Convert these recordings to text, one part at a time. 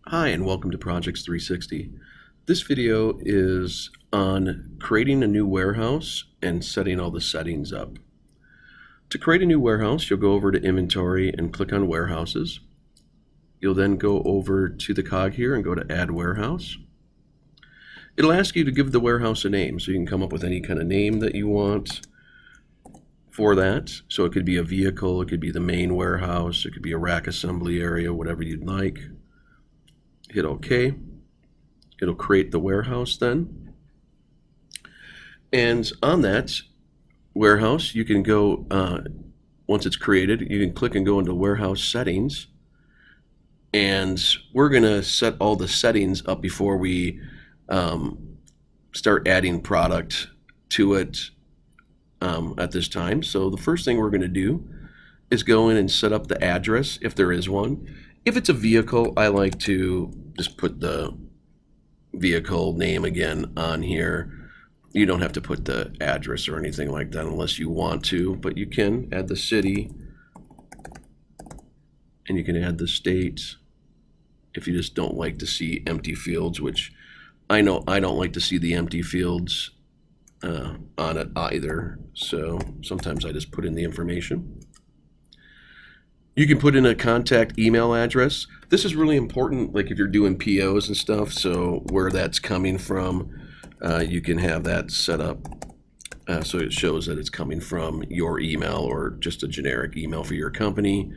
Hi, and welcome to Projects 360. This video is on creating a new warehouse and setting all the settings up. To create a new warehouse, you'll go over to Inventory and click on Warehouses. You'll then go over to the cog here and go to Add Warehouse. It'll ask you to give the warehouse a name, so you can come up with any kind of name that you want for that. So it could be a vehicle, it could be the main warehouse, it could be a rack assembly area, whatever you'd like. Hit OK. It'll create the warehouse then. And on that warehouse, you can go, once it's created, you can click and go into Warehouse Settings. And we're going to set all the settings up before we start adding product to it at this time. So the first thing we're going to do is go in and set up the address if there is one. If it's a vehicle, I like to just put the vehicle name again on here. You don't have to put the address or anything like that unless you want to, but you can add the city and you can add the state if you just don't like to see empty fields, which I know I don't like to see the empty fields on it either. So sometimes I just put in the information. You can put in a contact email address. This is really important, like if you're doing POs and stuff, so where that's coming from, you can have that set up so it shows that it's coming from your email or just a generic email for your company.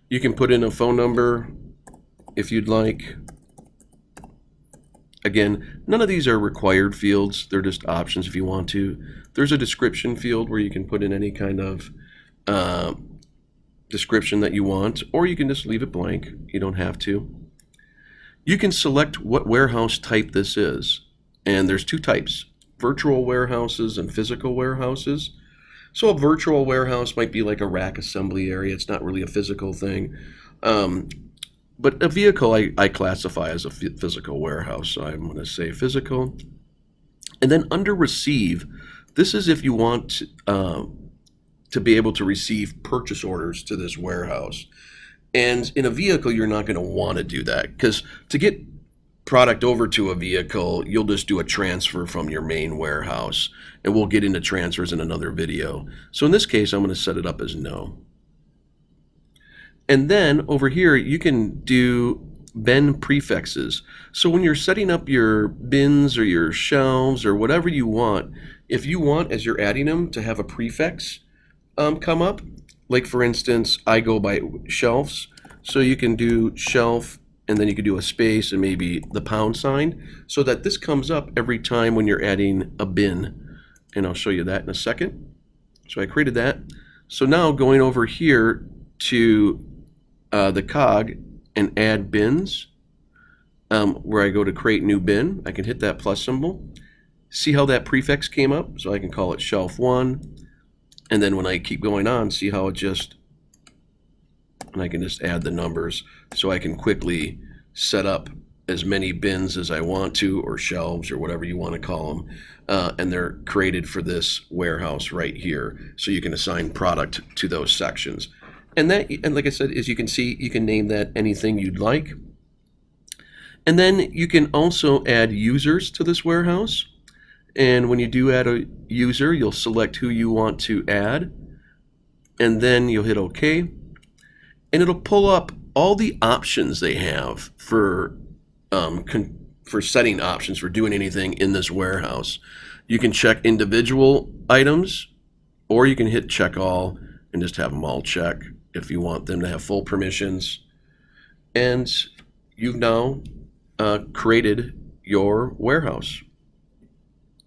You can put in a phone number if you'd like. Again, none of these are required fields. They're just options if you want to. There's a description field where you can put in any kind of description that you want, or you can just leave it blank. You don't have to. You can select what warehouse type this is, and there's two types: virtual warehouses and physical warehouses. So a virtual warehouse might be like a rack assembly area. It's not really a physical thing, but a vehicle I classify as a physical warehouse, so I'm going to say physical. And then under receive, this is if you want to be able to receive purchase orders to this warehouse. And in a vehicle, you're not going to want to do that, because to get product over to a vehicle, you'll just do a transfer from your main warehouse, and we'll get into transfers in another video. So in this case, I'm going to set it up as no. And then over here, you can do bin prefixes. So when you're setting up your bins or your shelves or whatever you want, if you want, as you're adding them, to have a prefix come up, like for instance, I go by shelves, so you can do shelf and then you can do a space and maybe the pound sign, so that this comes up every time when you're adding a bin. And I'll show you that in a second. So I created that. So now going over here to the cog and add bins, where I go to create new bin, I can hit that plus symbol. See how that prefix came up? So I can call it shelf 1. And then when I keep going on, see how it just, and I can just add the numbers, so I can quickly set up as many bins as I want to, or shelves, or whatever you want to call them. And they're created for this warehouse right here. So you can assign product to those sections. And that, and like I said, as you can see, you can name that anything you'd like. And then you can also add users to this warehouse. And when you do add a user, you'll select who you want to add, and then you'll hit OK. And it'll pull up all the options they have for setting options for doing anything in this warehouse. You can check individual items, or you can hit check all and just have them all check if you want them to have full permissions. And you've now created your warehouse.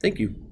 Thank you.